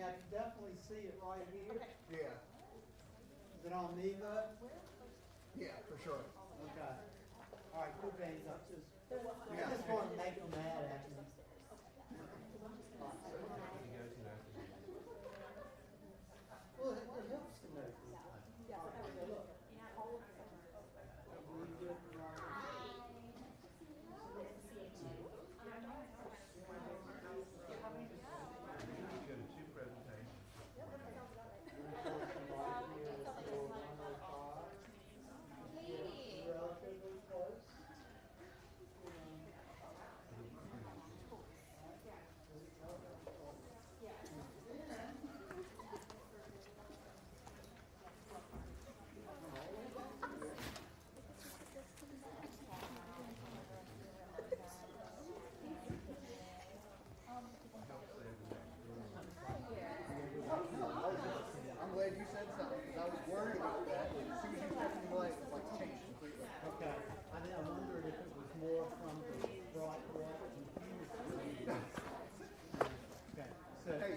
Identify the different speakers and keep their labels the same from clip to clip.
Speaker 1: I can definitely see it right here.
Speaker 2: Okay.
Speaker 3: Yeah.
Speaker 1: Is it on me, bud?
Speaker 3: Yeah, for sure.
Speaker 1: Okay. All right, put hands up. I
Speaker 3: Yeah.
Speaker 1: just want to make them mad at me. Well, it helps to know.
Speaker 2: Yeah.
Speaker 1: Okay, look. We do it right.
Speaker 4: Go to two presentations.
Speaker 1: Relatively close.
Speaker 3: I'm glad you said something because I was worried about that. As soon as you stepped in the light, it's like changed completely.
Speaker 1: Okay. I wondered if it was more from the bright white confused. Okay. So,
Speaker 3: Hey,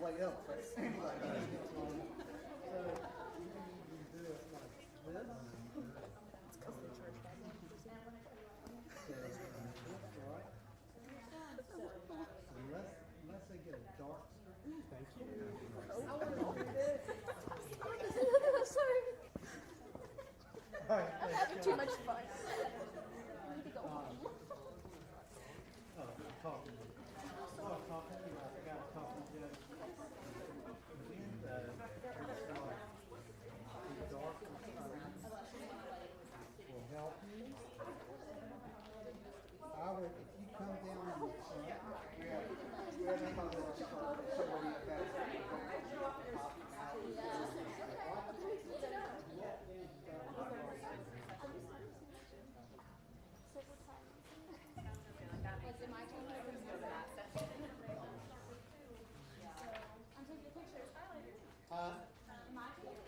Speaker 3: light up, right? Anyway.
Speaker 1: so you can even do it like this. Right. Unless they get a dark screen. Thank you.
Speaker 2: I want to do this.
Speaker 5: Sorry.
Speaker 1: All right,
Speaker 5: I'm having too much fun. I need to go home.
Speaker 1: Oh, I'm talking. Oh, I'm talking to you. I forgot to talk to you. The dark screen will help you. I would, if you come down and
Speaker 5: Was it my turn? I'm taking pictures. My turn?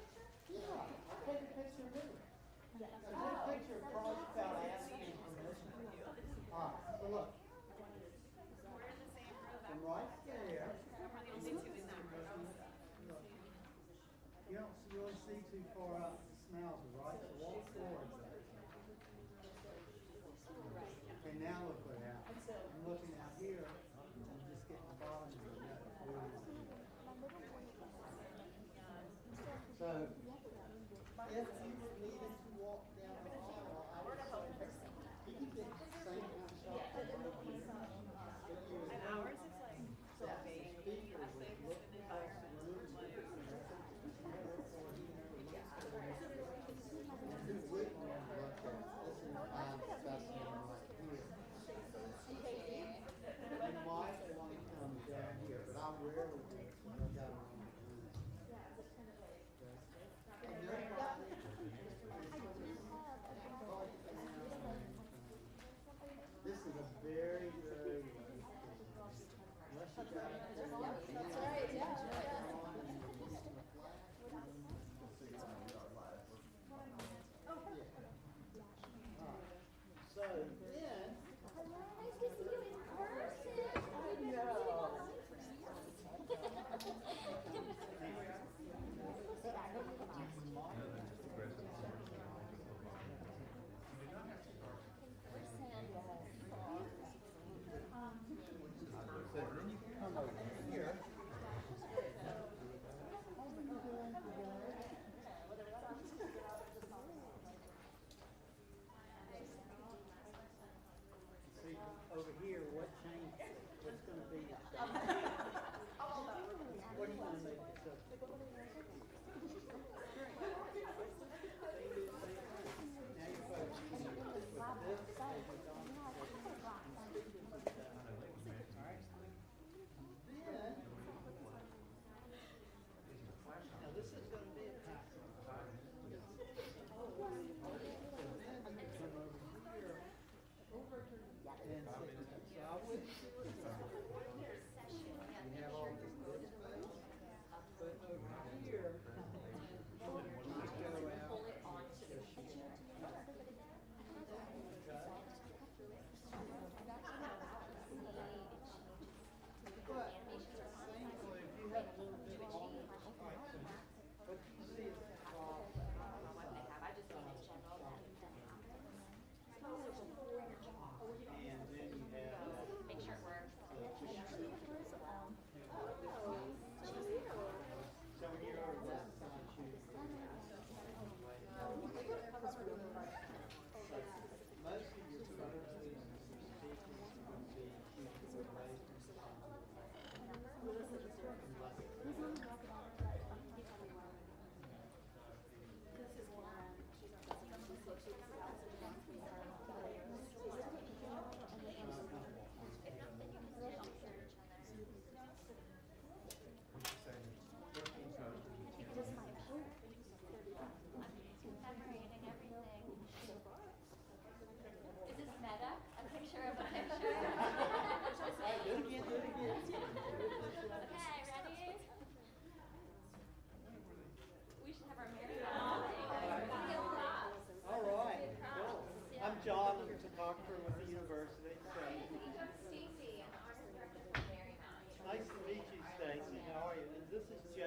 Speaker 1: yeah, I'll take a picture of it. Take a picture of Carl without asking permission. All right, so look. From right there. You don't really see too far out the smells, right? So walk towards it. Okay, now look what happened. I'm looking out here, I'm just getting the bottom of the net. So, if you needed to walk down the aisle, I would say, you can get the same kind of shot from right here. But you would
Speaker 6: Ours is like
Speaker 1: that the speaker would look across the room. You wouldn't want to look at this is my specimen right here. You might want to come down here, but I rarely do it when I got on my room. And you're probably this is a very, very unless you got it.
Speaker 5: That's right, yeah.
Speaker 1: So then,
Speaker 5: Nice to see you in person. I know.
Speaker 1: so then you can come over here.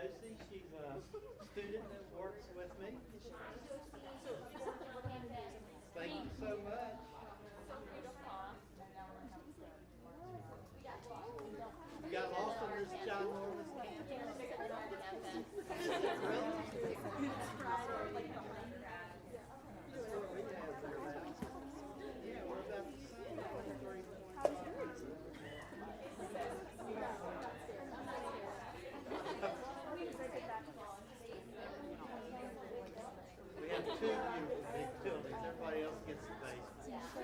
Speaker 1: Josie. She's a student that works with me. Thank you so much. You got lost in this ginormous campus. Really? That's what we have there now. Yeah, we're about the same. 3.5. We have two beautiful big buildings. Everybody else gets the basement.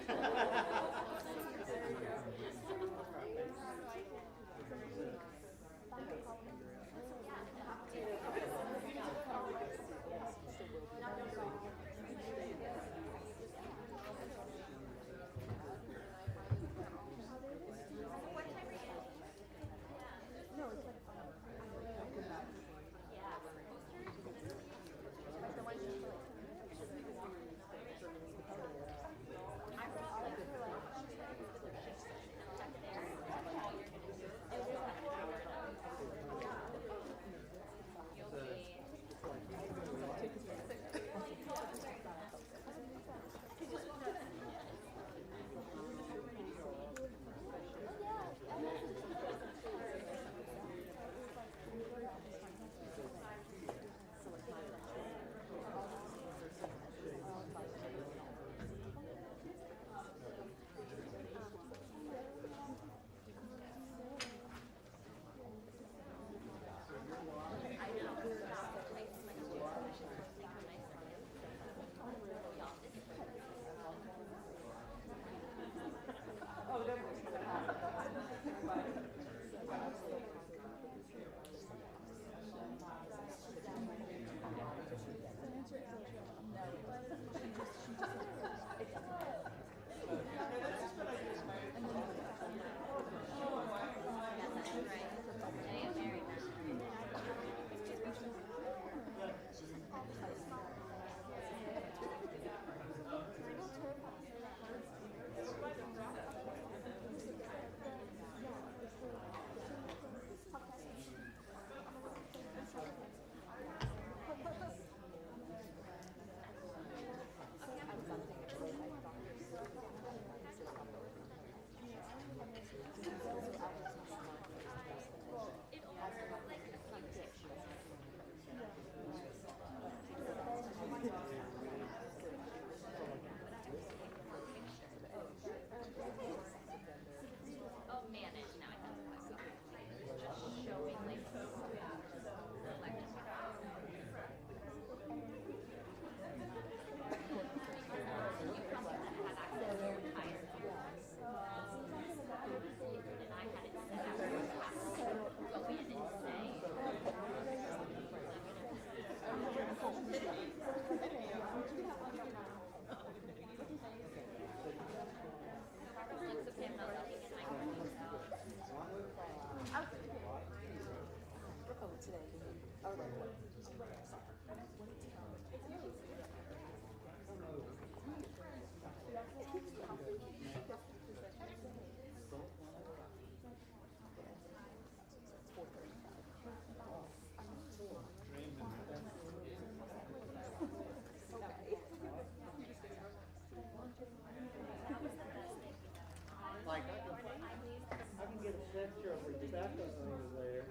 Speaker 1: Like, I can get a picture of Rebecca over there.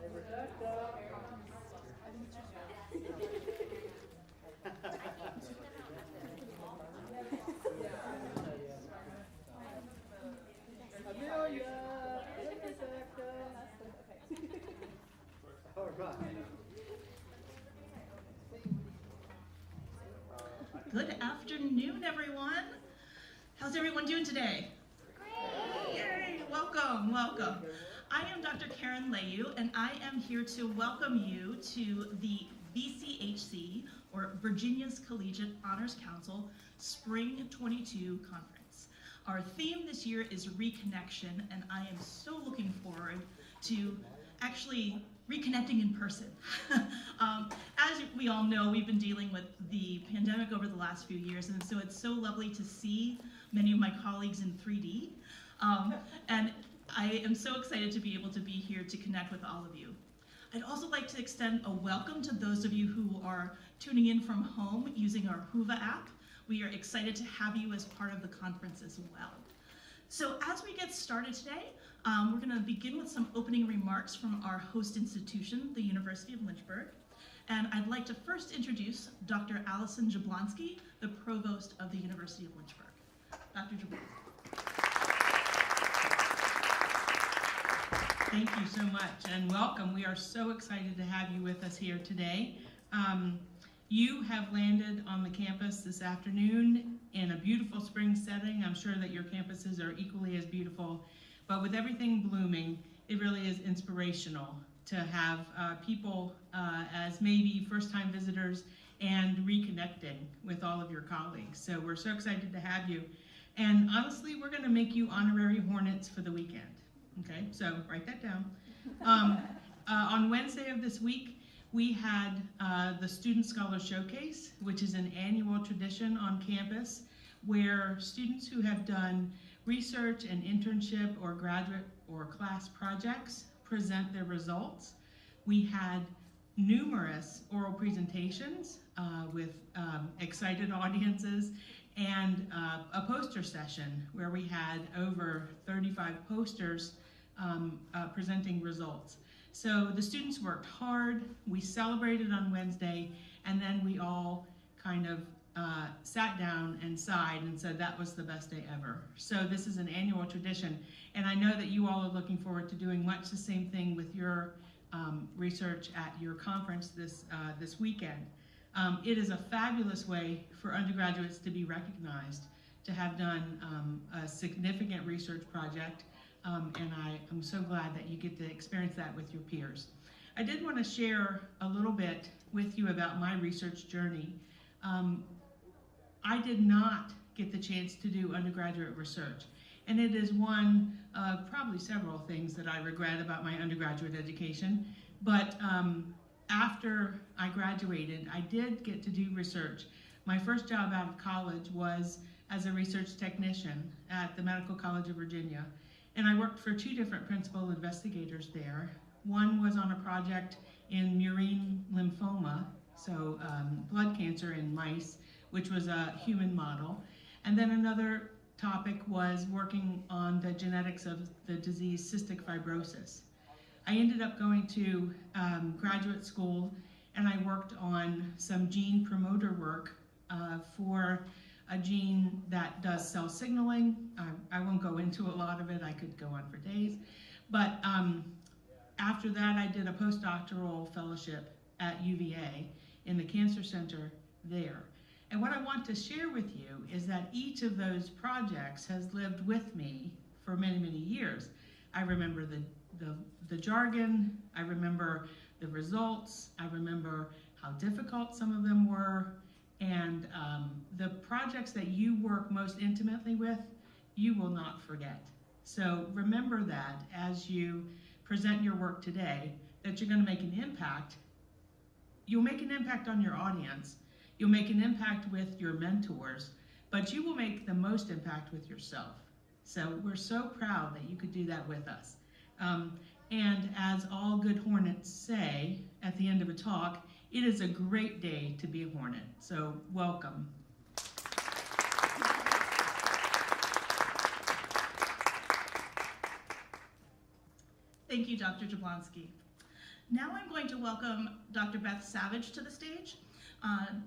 Speaker 1: Hey, Rebecca. Amelia! Hey, Rebecca! All right.
Speaker 6: Good afternoon, everyone. How's everyone doing today? Great! Yay! Welcome, welcome. I am Dr. Karen Layu, and I am here to welcome you to the VCHC, or Virginia's Collegiate Honors Council, Spring 22 Conference. Our theme this year is reconnection, and I am so looking forward to actually reconnecting in person. As we all know, we've been dealing with the pandemic over the last few years, and so it's so lovely to see many of my colleagues in 3D. And I am so excited to be able to be here to connect with all of you. I'd also like to extend a welcome to those of you who are tuning in from home using our Whova app. We are excited to have you as part of the conference as well. So as we get started today, we're going to begin with some opening remarks from our host institution, the University of Lynchburg. And I'd like to first introduce Dr. Allison Jablonski, the Provost of the University of Lynchburg. Dr. Jablonski.
Speaker 7: Thank you so much, and welcome. We are so excited to have you with us here today. You have landed on the campus this afternoon in a beautiful spring setting. I'm sure that your campuses are equally as beautiful, but with everything blooming, it really is inspirational to have people as maybe first-time visitors and reconnecting with all of your colleagues. So we're so excited to have you. And honestly, we're gonna make you honorary Hornets for the weekend. Okay, so write that down. On Wednesday of this week, we had the Student Scholar Showcase, which is an annual tradition on campus where students who have done research and internship or graduate or class projects present their results. We had numerous oral presentations with excited audiences and a poster session where we had over 35 posters presenting results. So the students worked hard, we celebrated on Wednesday, and then we all kind of sat down and sighed and said that was the best day ever. So this is an annual tradition, and I know that you all are looking forward to doing much the same thing with your research at your conference this weekend. It is a fabulous way for undergraduates to be recognized, to have done a significant research project, and I am so glad that you get to experience that with your peers. I did want to share a little bit with you about my research journey. I did not get the chance to do undergraduate research, and it is one of probably several things that I regret about my undergraduate education, but after I graduated, I did get to do research. My first job out of college was as a research technician at the Medical College of Virginia, and I worked for 2 different principal investigators there. One was on a project in murine lymphoma, so blood cancer in mice, which was a human model. And then another topic was working on the genetics of the disease cystic fibrosis. I ended up going to graduate school, and I worked on some gene promoter work for a gene that does cell signaling. I won't go into a lot of it, I could go on for days. But after that, I did a postdoctoral fellowship at UVA in the cancer center there. And what I want to share with you is that each of those projects has lived with me for many, many years. I remember the jargon, I remember the results, I remember how difficult some of them were, and the projects that you work most intimately with, you will not forget. So remember that as you present your work today, that you're going to make an impact. You'll make an impact on your audience, you'll make an impact with your mentors, but you will make the most impact with yourself. So we're so proud that you could do that with us. And as all good Hornets say at the end of a talk, it is a great day to be a Hornet, so welcome.
Speaker 6: Thank you, Dr. Jablonski. Now I'm going to welcome Dr. Beth Savage to the stage.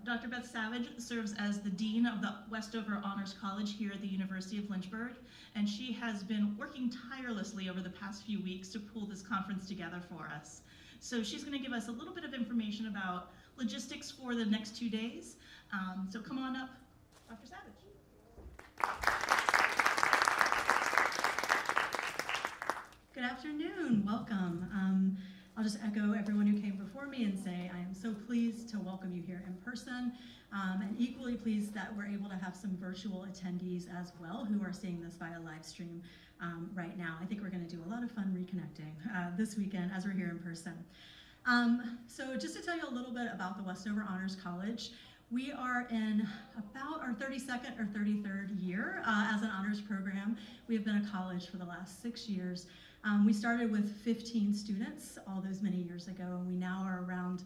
Speaker 6: Dr. Beth Savage serves as the Dean of the Westover Honors College here at the University of Lynchburg, and she has been working tirelessly over the past few weeks to pull this conference together for us. So she's going to give us a little bit of information about logistics for the next 2 days. So come on up, Dr. Savage.
Speaker 2: Good afternoon, welcome. I'll just echo everyone who came before me and say I am so pleased to welcome you here in person, and equally pleased that we're able to have some virtual attendees as well who are seeing this via live stream right now. I think we're going to do a lot of fun reconnecting this weekend as we're here in person. So just to tell you a little bit about the Westover Honors College, We are in about our 32nd or 33rd year as an honors program. We have been a college for the last 6 years. We started with 15 students all those many years ago, and we now are around,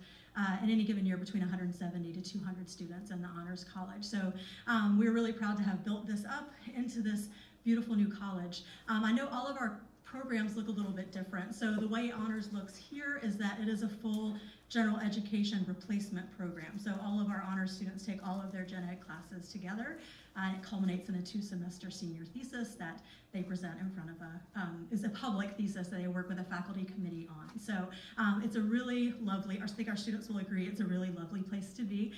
Speaker 2: in any given year, between 170 to 200 students in the Honors College. So we're really proud to have built this up into this beautiful new college. I know all of our programs look a little bit different. So the way Honors looks here is that it is a full general education replacement program. So all of our honors students take all of their gen ed classes together. It culminates in a 2-semester senior thesis that they present in front of is a public thesis that they work with a faculty committee on. So it's a really lovely, I think our students will agree, it's a really lovely place to be.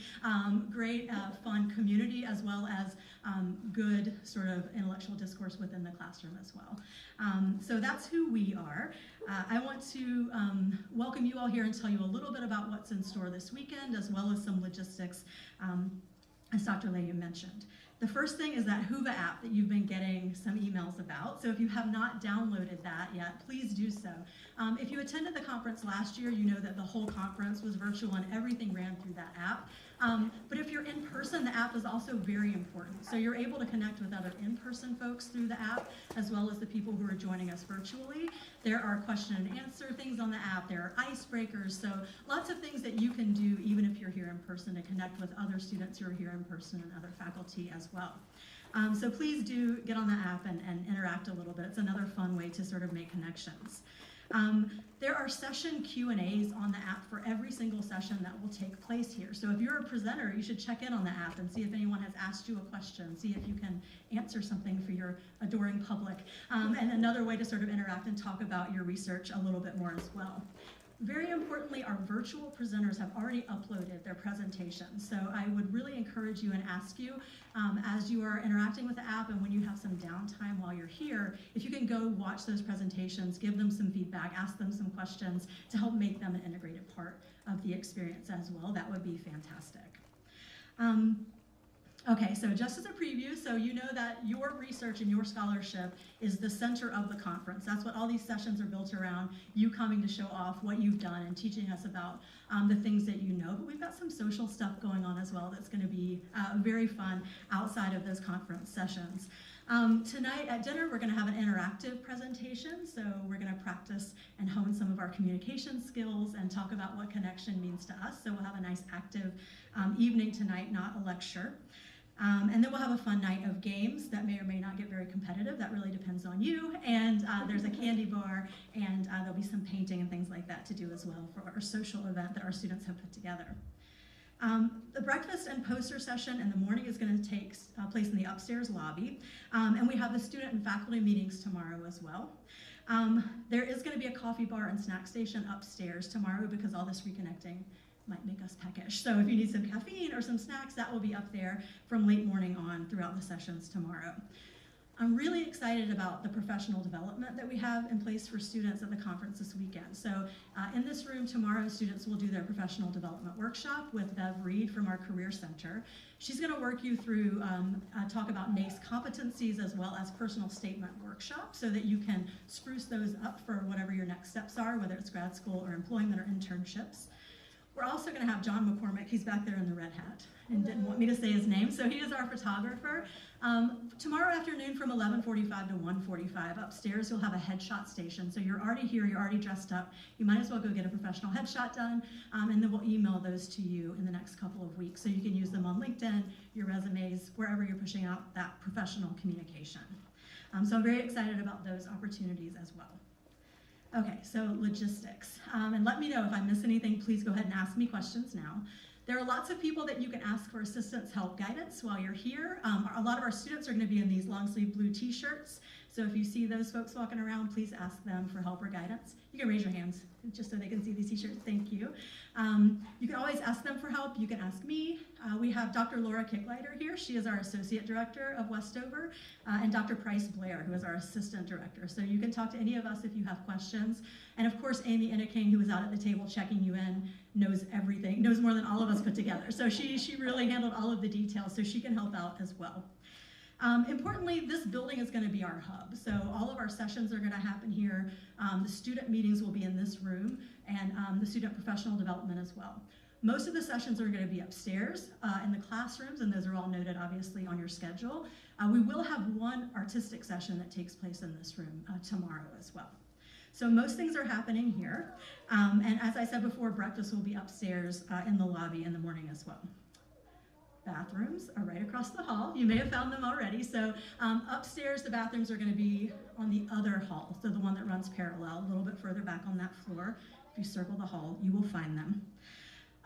Speaker 2: Great, fun community, as well as good sort of intellectual discourse within the classroom as well. So that's who we are. I want to welcome you all here and tell you a little bit about what's in store this weekend, as well as some logistics, as Dr. Layu mentioned. The first thing is that Whova app that you've been getting some emails about. So if you have not downloaded that yet, please do so. If you attended the conference last year, you know that the whole conference was virtual and everything ran through that app. But if you're in person, the app is also very important. So you're able to connect with other in-person folks through the app, as well as the people who are joining us virtually. There are question and answer things on the app. There are icebreakers. So lots of things that you can do even if you're here in person to connect with other students who are here in person and other faculty as well. So please do get on the app and interact a little bit. It's another fun way to sort of make connections. There are session Q&As on the app for every single session that will take place here. So if you're a presenter, you should check in on the app and see if anyone has asked you a question, see if you can answer something for your adoring public, and another way to sort of interact and talk about your research a little bit more as well. Very importantly, our virtual presenters have already uploaded their presentations. So I would really encourage you and ask you, as you are interacting with the app and when you have some downtime while you're here, if you can go watch those presentations, give them some feedback, ask them some questions to help make them an integrated part of the experience as well, that would be fantastic. Okay, so just as a preview, so you know that your research and your scholarship is the center of the conference. That's what all these sessions are built around, you coming to show off what you've done and teaching us about the things that you know. But we've got some social stuff going on as well that's going to be very fun outside of those conference sessions. Tonight at dinner, we're going to have an interactive presentation. So we're going to practice and hone some of our communication skills and talk about what connection means to us. So we'll have a nice active evening tonight, not a lecture. And then we'll have a fun night of games that may or may not get very competitive. That really depends on you. And there's a candy bar, and there'll be some painting and things like that to do as well for our social event that our students have put together. The breakfast and poster session in the morning is going to take place in the upstairs lobby. And we have the student and faculty meetings tomorrow as well. There is going to be a coffee bar and snack station upstairs tomorrow because all this reconnecting might make us peckish. So if you need some caffeine or some snacks, that will be up there from late morning on throughout the sessions tomorrow. I'm really excited about the professional development that we have in place for students at the conference this weekend. So in this room tomorrow, students will do their professional development workshop with Bev Reed from our Career Center. She's going to work you through, talk about NACE competencies as well as personal statement workshop so that you can spruce those up for whatever your next steps are, whether it's grad school or employment or internships. We're also going to have John McCormick. He's back there in the red hat and didn't want me to say his name, so he is our photographer. Tomorrow afternoon from 11:45 to 1:45 upstairs, you'll have a headshot station. So you're already here, you're already dressed up. You might as well go get a professional headshot done, and then we'll email those to you in the next couple of weeks. So you can use them on LinkedIn, your resumes, wherever you're pushing out that professional communication. So I'm very excited about those opportunities as well. Okay, so logistics. And let me know if I miss anything, please go ahead and ask me questions now. There are lots of people that you can ask for assistance, help, guidance while you're here. A lot of our students are going to be in these long sleeve blue t-shirts. So if you see those folks walking around, please ask them for help or guidance. You can raise your hands just so they can see these t-shirts. Thank you. You can always ask them for help. You can ask me. We have Dr. Laura Kicklighter here. She is our Associate Director of Westover, and Dr. Price Blair, who is our Assistant Director. So you can talk to any of us if you have questions. And of course, Amy Inniking, who is out at the table checking you in, knows everything, knows more than all of us put together. So she really handled all of the details, so she can help out as well. Importantly, this building is going to be our hub. So all of our sessions are going to happen here. The student meetings will be in this room, and the student professional development as well. Most of the sessions are going to be upstairs in the classrooms, and those are all noted obviously on your schedule. We will have one artistic session that takes place in this room tomorrow as well. So most things are happening here. And as I said before, breakfast will be upstairs in the lobby in the morning as well. Bathrooms are right across the hall. You may have found them already. So upstairs, the bathrooms are going to be on the other hall, so the one that runs parallel, a little bit further back on that floor. If you circle the hall, you will find them.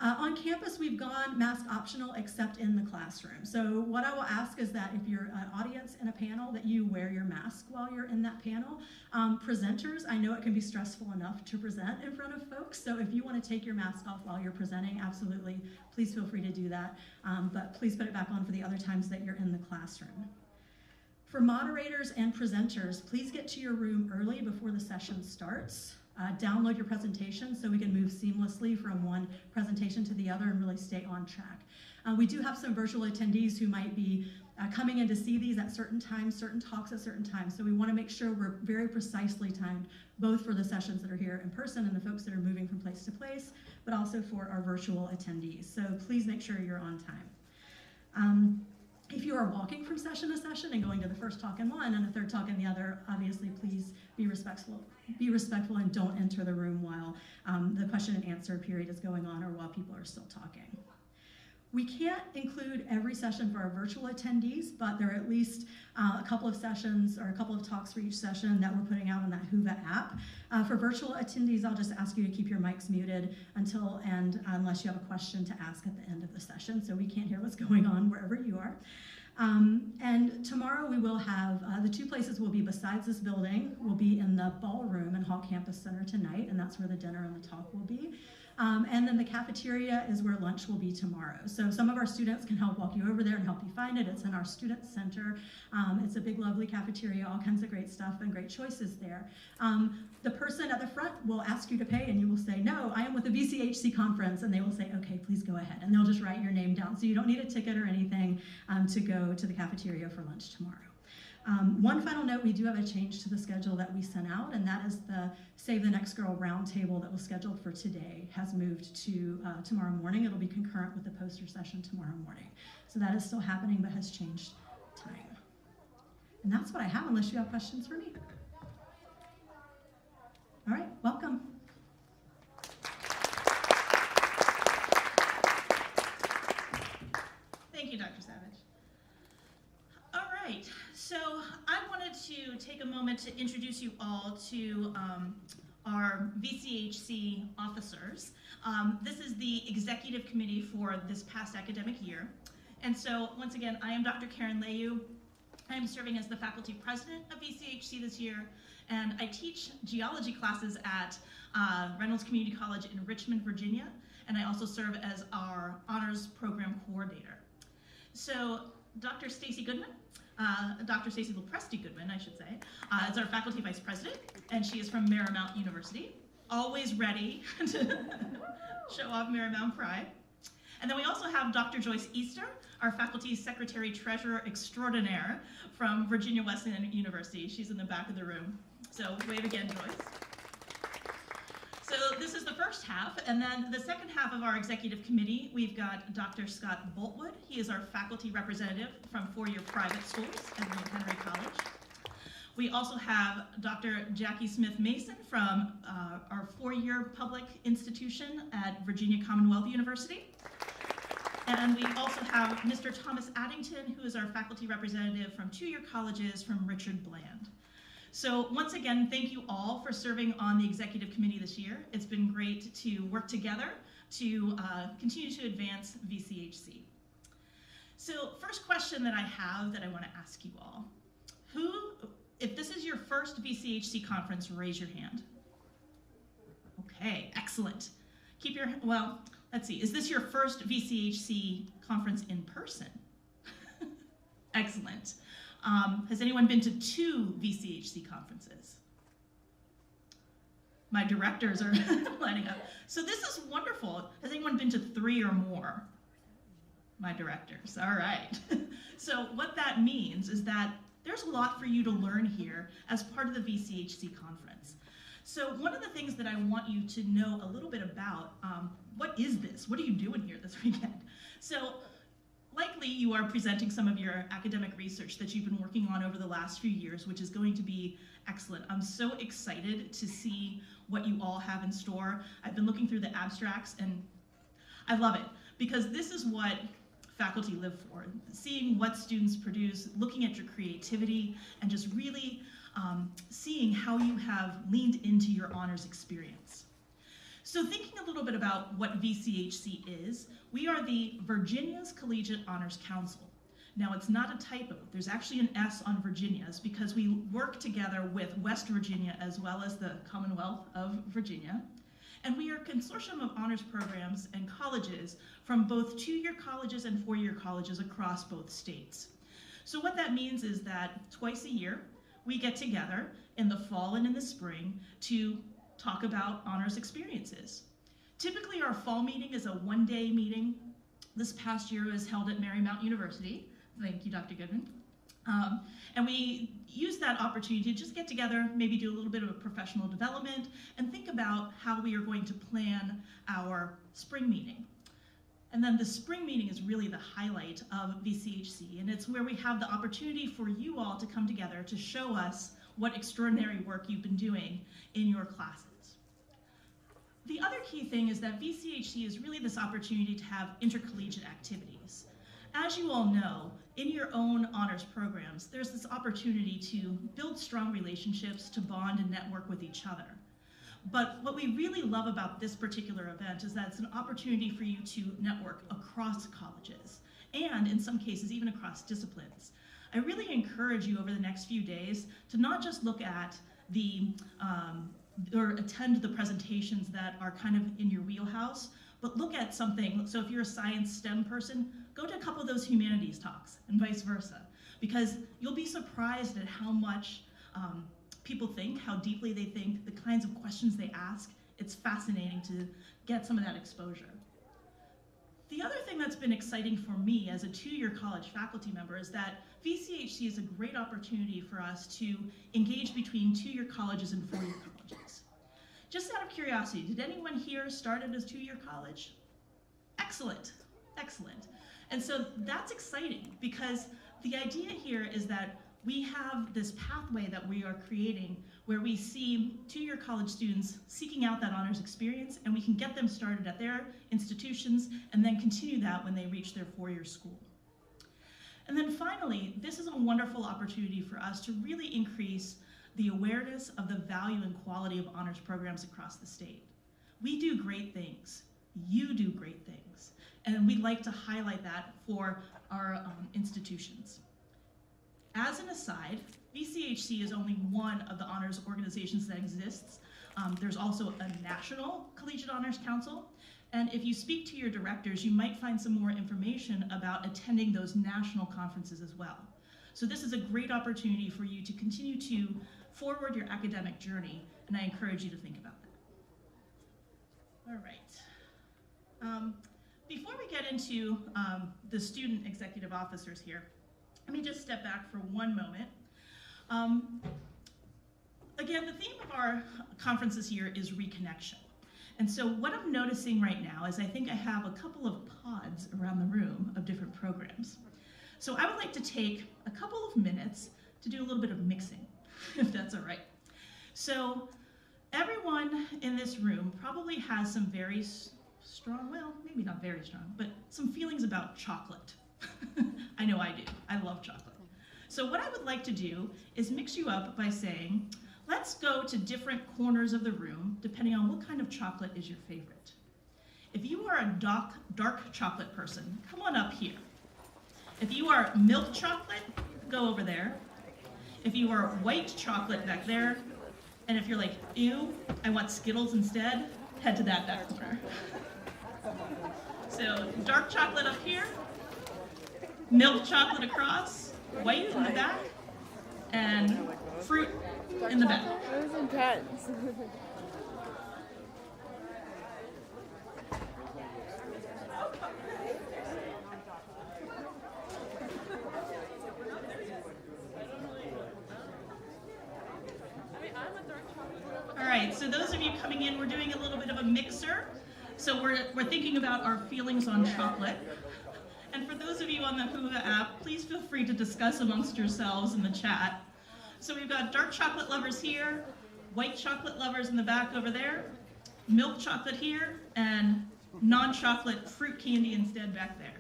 Speaker 2: On campus, we've gone mask optional except in the classroom. So what I will ask is that if you're an audience in a panel, that you wear your mask while you're in that panel. Presenters, I know it can be stressful enough to present in front of folks, so if you want to take your mask off while you're presenting, absolutely, please feel free to do that. But please put it back on for the other times that you're in the classroom. For moderators and presenters, please get to your room early before the session starts. Download your presentation so we can move seamlessly from one presentation to the other and really stay on track. We do have some virtual attendees who might be coming in to see these at certain times, certain talks at certain times. So we want to make sure we're very precisely timed, both for the sessions that are here in person and the folks that are moving from place to place, but also for our virtual attendees. So please make sure you're on time. If you are walking from session to session and going to the first talk in one and the third talk in the other, obviously please be respectful and don't enter the room while the question and answer period is going on or while people are still talking. We can't include every session for our virtual attendees, but there are at least a couple of sessions or a couple of talks for each session that we're putting out on that Whova app. For virtual attendees, I'll just ask you to keep your mics muted unless you have a question to ask at the end of the session, so we can't hear what's going on wherever you are. And tomorrow we will have, the two places will be besides this building, will be in the ballroom in Hall Campus Center tonight, and that's where the dinner and the talk will be. And then the cafeteria is where lunch will be tomorrow. So some of our students can help walk you over there and help you find it. It's in our student center. It's a big, lovely cafeteria, all kinds of great stuff and great choices there. The person at the front will ask you to pay and you will say, no, I am with the VCHC conference. And they will say, okay, please go ahead. And they'll just write your name down. So you don't need a ticket or anything to go to the cafeteria for lunch tomorrow. One final note, we do have a change to the schedule that we sent out, and that is the Save the Next Girl roundtable that was scheduled for today has moved to tomorrow morning. It'll be concurrent with the poster session tomorrow morning. So that is still happening, but has changed time. And that's what I have, unless you have questions for me. All right, welcome.
Speaker 6: Thank you, Dr. Savage. All right, so I wanted to take a moment to introduce you all to our VCHC officers. This is the executive committee for this past academic year. And so, once again, I am Dr. Karen Layu. I am serving as the faculty president of VCHC this year, and I teach geology classes at Reynolds Community College in Richmond, Virginia, and I also serve as our honors program coordinator. So, Dr. Stacy Goodman, Dr. Stacy Lopresti Goodman, I should say, is our faculty vice president, and she is from Marymount University, always ready to show off Marymount pride. And then we also have Dr. Joyce Easter, our faculty secretary treasurer extraordinaire from Virginia Wesleyan University. She's in the back of the room. So wave again, Joyce. So this is the first half, and then the second half of our executive committee, we've got Dr. Scott Boltwood. He is our faculty representative from four-year private schools at William Henry College. We also have Dr. Jackie Smith Mason from our four-year public institution at Virginia Commonwealth University. And we also have Mr. Thomas Addington, who is our faculty representative from two-year colleges from Richard Bland. So once again, thank you all for serving on the executive committee this year. It's been great to work together to continue to advance VCHC. So first question that I have that I want to ask you all, if this is your first VCHC conference, raise your hand. Okay, excellent. Let's see, is this your first VCHC conference in person? Excellent. Has anyone been to 2 VCHC conferences? My directors are lining up. So this is wonderful. Has anyone been to 3 or more? My directors, all right. So what that means is that there's a lot for you to learn here as part of the VCHC conference. So one of the things that I want you to know a little bit about, what is this? What are you doing here this weekend? So likely you are presenting some of your academic research that you've been working on over the last few years, which is going to be excellent. I'm so excited to see what you all have in store. I've been looking through the abstracts and I love it because this is what faculty live for, seeing what students produce, looking at your creativity, and just really seeing how you have leaned into your honors experience. So thinking a little bit about what VCHC is, we are the Virginia's Collegiate Honors Council. Now it's not a typo, there's actually an S on Virginia's because we work together with West Virginia as well as the Commonwealth of Virginia. And we are a consortium of honors programs and colleges from both 2-year colleges and 4-year colleges across both states. So what that means is that twice a year, we get together in the fall and in the spring to talk about honors experiences. Typically our fall meeting is a 1-day meeting. This past year was held at Marymount University. Thank you, Dr. Goodman. And we use that opportunity to just get together, maybe do a little bit of a professional development, and think about how we are going to plan our spring meeting. And then the spring meeting is really the highlight of VCHC, and it's where we have the opportunity for you all to come together to show us what extraordinary work you've been doing in your classes. The other key thing is that VCHC is really this opportunity to have intercollegiate activities. As you all know, in your own honors programs, there's this opportunity to build strong relationships, to bond and network with each other. But what we really love about this particular event is that it's an opportunity for you to network across colleges, and in some cases, even across disciplines. I really encourage you over the next few days to not just look at the, or attend the presentations that are kind of in your wheelhouse, but look at something. So if you're a science STEM person, go to a couple of those humanities talks and vice versa, because you'll be surprised at how much people think, how deeply they think, the kinds of questions they ask. It's fascinating to get some of that exposure. The other thing that's been exciting for me as a 2-year college faculty member is that VCHC is a great opportunity for us to engage between 2-year colleges and 4-year colleges. Just out of curiosity, did anyone here start at a 2-year college? Excellent, excellent. And so that's exciting because the idea here is that we have this pathway that we are creating where we see 2-year college students seeking out that honors experience, and we can get them started at their institutions and then continue that when they reach their 4-year school. And then finally, this is a wonderful opportunity for us to really increase the awareness of the value and quality of honors programs across the state. We do great things. You do great things. And we'd like to highlight that for our institutions. As an aside, VCHC is only one of the honors organizations that exists. There's also a National Collegiate Honors Council, and if you speak to your directors, you might find some more information about attending those national conferences as well. So this is a great opportunity for you to continue to forward your academic journey, and I encourage you to think about that. All right. Before we get into the student executive officers here, let me just step back for one moment. Again, the theme of our conference this year is reconnection. And so what I'm noticing right now is I think I have a couple of pods around the room of different programs. So I would like to take a couple of minutes to do a little bit of mixing, if that's all right. So everyone in this room probably has some very strong, well, maybe not very strong, but some feelings about chocolate. I know I do. I love chocolate. So what I would like to do is mix you up by saying, let's go to different corners of the room, depending on what kind of chocolate is your favorite. If you are a dark chocolate person, come on up here. If you are milk chocolate, go over there. If you are white chocolate, back there. And if you're like, ew, I want Skittles instead, head to that back corner. So dark chocolate up here, milk chocolate across, white in the back, and fruit in the back.
Speaker 5: That was intense.
Speaker 6: All right. right, so those of you coming in, we're doing a little bit of a mixer. So we're thinking about our feelings on chocolate. And for those of you on the Hoover app, please feel free to discuss amongst yourselves in the chat. So we've got dark chocolate lovers here, white chocolate lovers in the back over there, milk chocolate here, and non-chocolate fruit candy instead back there.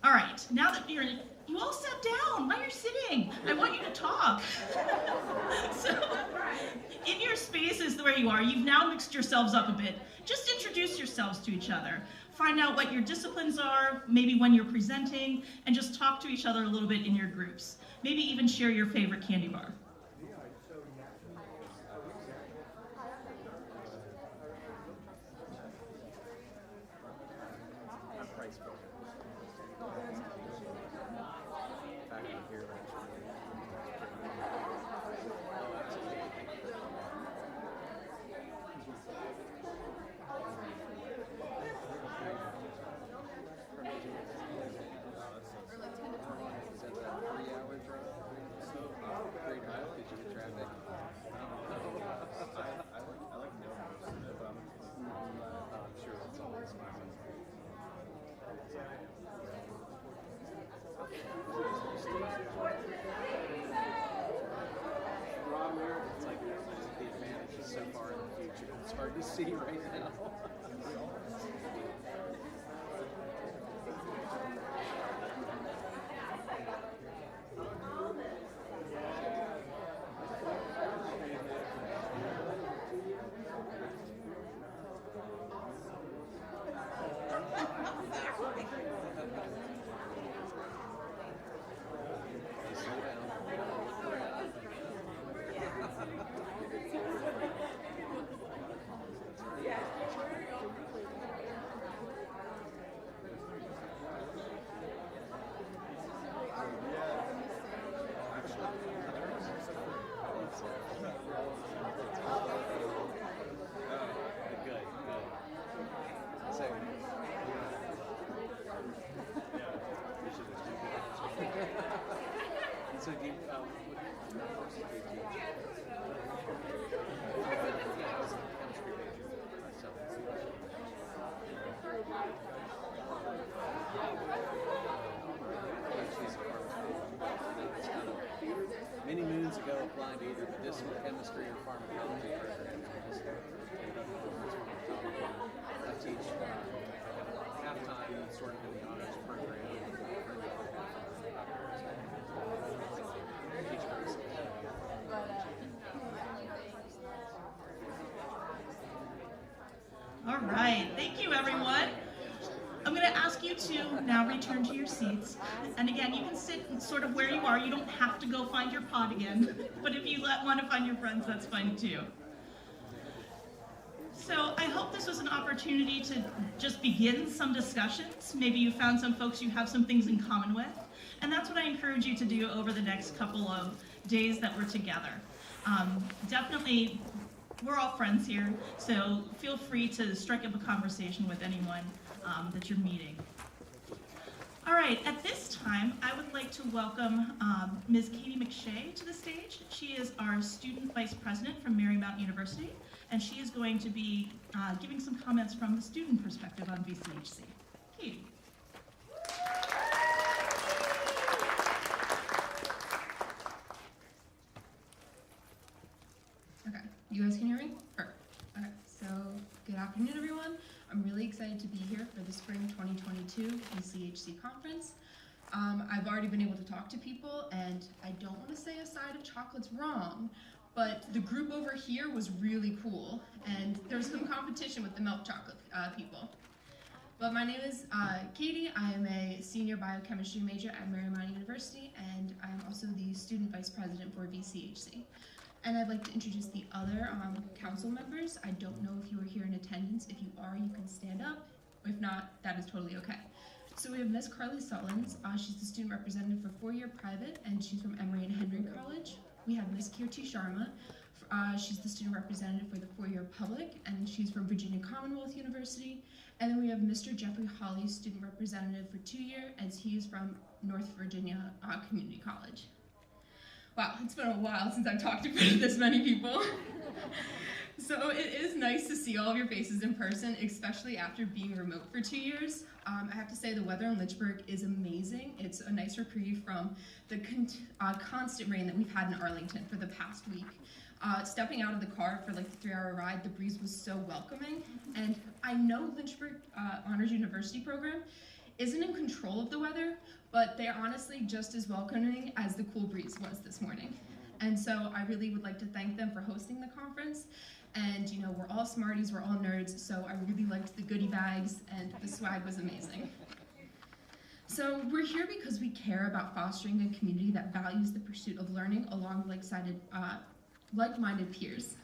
Speaker 6: All right, now that you all sat down. Why are you sitting? I want you to talk. So, in your spaces where you are, you've now mixed yourselves up a bit. Just introduce yourselves to each other. Find out what your disciplines are, maybe when you're presenting, and just talk to each other a little bit in your groups. Maybe even share your favorite candy bar.
Speaker 8: It's hard to see right now. So do you, what courses do you teach? Yeah, I was a chemistry major myself. Many moons ago, applied to either medicinal chemistry or pharmacology program. I teach half-time, sort of in the honors program.
Speaker 6: All right, thank you everyone. I'm going to ask you to now return to your seats. And again, you can sit sort of where you are. You don't have to go find your pod again. But if you want to find your friends, that's fine too. So I hope this was an opportunity to just begin some discussions. Maybe you found some folks you have some things in common with. And that's what I encourage you to do over the next couple of days that we're together. Definitely, we're all friends here, so feel free to strike up a conversation with anyone that you're meeting. All right, at this time, I would like to welcome Ms. Katie McShay to the stage. She is our Student Vice President from Marymount University, and she is going to be giving some comments from the student perspective on VCHC. Katie.
Speaker 9: Okay, you guys can hear me? Perfect. Okay, so good afternoon, everyone. I'm really excited to be here for the Spring 2022 VCHC conference. I've already been able to talk to people, and I don't want to say a side of chocolate's wrong, but the group over here was really cool, and there was some competition with the milk chocolate people. But my name is Katie. I am a senior biochemistry major at Marymount University, and I'm also the student vice president for VCHC. And I'd like to introduce the other council members. I don't know if you were here in attendance. If you are, you can stand up. If not, that is totally okay. So we have Miss Carly Sullins. She's the student representative for four-year private, and she's from Emory and Henry College. We have Miss Kirti Sharma. She's the student representative for the four-year public, and she's from Virginia Commonwealth University. And then we have Mr. Jeffrey Hawley, student representative for 2-year, as he is from North Virginia Community College. Wow, it's been a while since I've talked to this many people. So it is nice to see all of your faces in person, especially after being remote for 2 years. I have to say the weather in Lynchburg is amazing. It's a nice reprieve from the constant rain that we've had in Arlington for the past week. Stepping out of the car for like the 3-hour ride, the breeze was so welcoming. And I know Lynchburg Honors University program isn't in control of the weather, but they're honestly just as welcoming as the cool breeze was this morning. And so I really would like to thank them for hosting the conference. And you know, we're all smarties, we're all nerds, so I really liked the goodie bags and the swag was amazing. So we're here because we care about fostering a community that values the pursuit of learning along like-minded peers.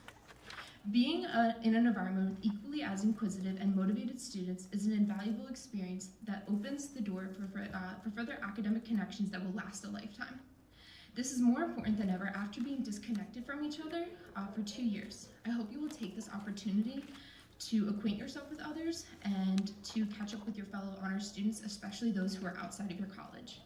Speaker 9: Being in an environment with equally as inquisitive and motivated students is an invaluable experience that opens the door for further academic connections that will last a lifetime. This is more important than ever after being disconnected from each other for 2 years. I hope you will take this opportunity to acquaint yourself with others and to catch up with your fellow honors students, especially those who are outside of your college.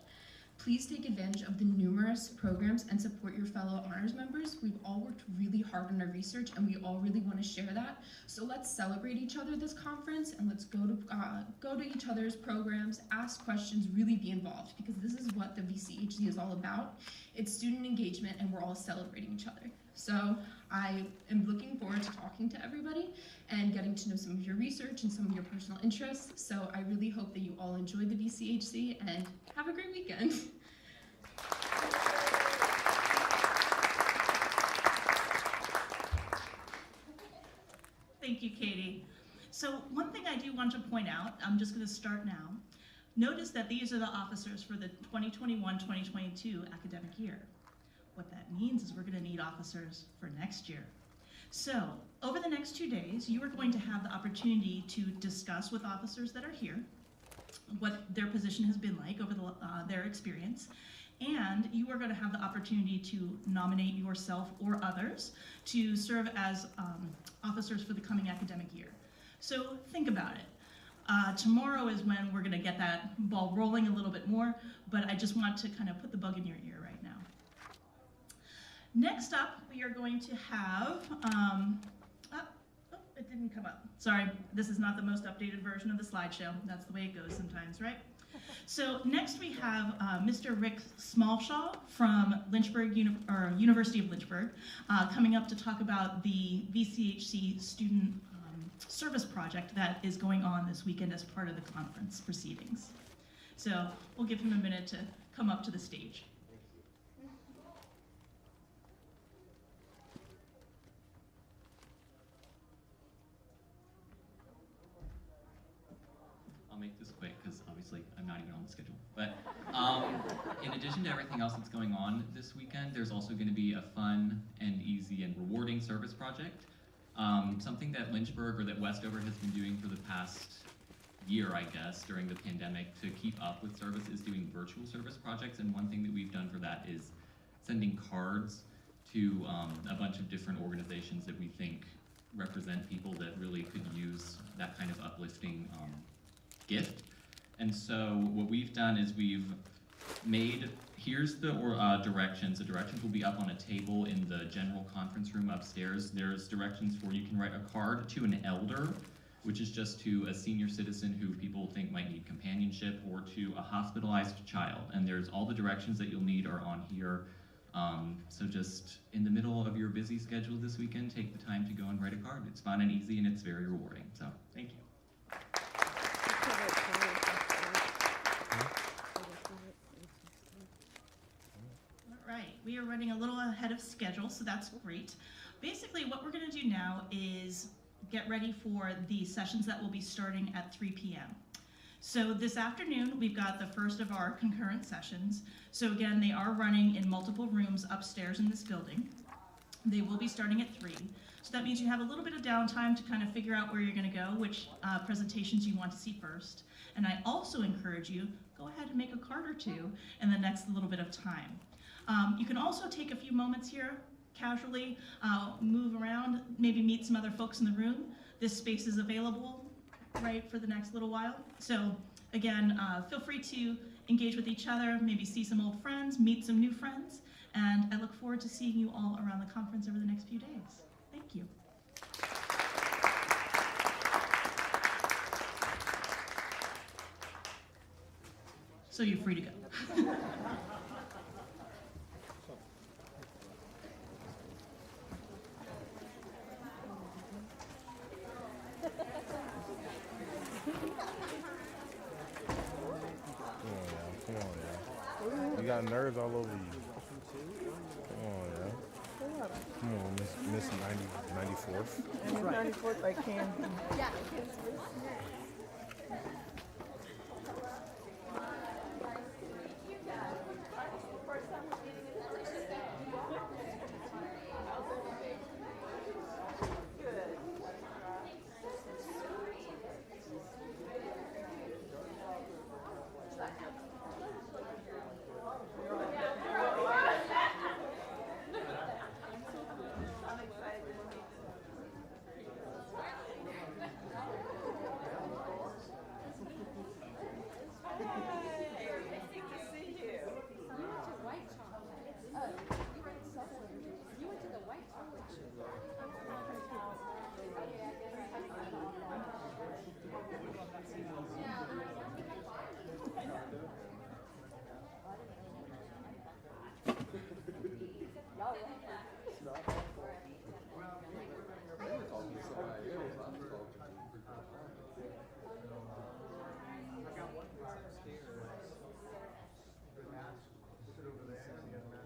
Speaker 9: Please take advantage of the numerous programs and support your fellow honors members. We've all worked really hard on our research and we all really want to share that. So let's celebrate each other this conference and let's go to each other's programs, ask questions, really be involved because this is what the VCHC is all about. It's student engagement and we're all celebrating each other. So I am looking forward to talking to everybody and getting to know some of your research and some of your personal interests. So I really hope that you all enjoy the VCHC and have a great weekend.
Speaker 6: Thank you, Katie. So one thing I do want to point out, I'm just going to start now. Notice that these are the officers for the 2021-2022 academic year. What that means is we're going to need officers for next year. So over the next 2 days, you are going to have the opportunity to discuss with officers that are here what their position has been like over their experience, and you are going to have the opportunity to nominate yourself or others to serve as officers for the coming academic year. So think about it. Tomorrow is when we're going to get that ball rolling a little bit more, but I just want to kind of put the bug in your ear right now. Next up, we are going to have, it didn't come up. Sorry, this is not the most updated version of the slideshow. That's the way it goes sometimes, right? So next we have Mr. Rick Smallshaw from University of Lynchburg coming up to talk about the VCHC student service project that is going on this weekend as part of the conference proceedings. So we'll give him a minute to come up to the stage.
Speaker 10: I'll make this quick because obviously I'm not even on the schedule. But in addition to everything else that's going on this weekend, there's also going to be a fun and easy and rewarding service project. Something that Lynchburg or that Westover has been doing for the past year, I guess, during the pandemic to keep up with service is doing virtual service projects. And one thing that we've done for that is sending cards to a bunch of different organizations that we think represent people that really could use that kind of uplifting gift. And so what we've done is we've made, here's the directions. The directions will be up on a table in the general conference room upstairs. There's directions for, you can write a card to an elder, which is just to a senior citizen who people think might need companionship, or to a hospitalized child. And there's all the directions that you'll need are on here. So just in the middle of your busy schedule this weekend, take the time to go and write a card. It's fun and easy and it's very rewarding. So thank you.
Speaker 6: All right, we are running a little ahead of schedule, so that's great. Basically, what we're going to do now is get ready for the sessions that will be starting at 3 p.m. So this afternoon, we've got the first of our concurrent sessions. So again, they are running in multiple rooms upstairs in this building. They will be starting at 3. So that means you have a little bit of downtime to kind of figure out where you're going to go, which presentations you want to see first. And I also encourage you, go ahead and make a card or two in the next little bit of time. You can also take a few moments here, casually move around, maybe meet some other folks in the room. This space is available right for the next little while. So again, feel free to engage with each other, maybe see some old friends, meet some new friends, and I look forward to seeing you all around the conference over the next few days. Thank you. so you're free to go.
Speaker 11: Come on, y'all. You got nerves all over you. Come on, y'all. Come on, Miss 94th.
Speaker 12: And 94th, I can.
Speaker 5: Yeah,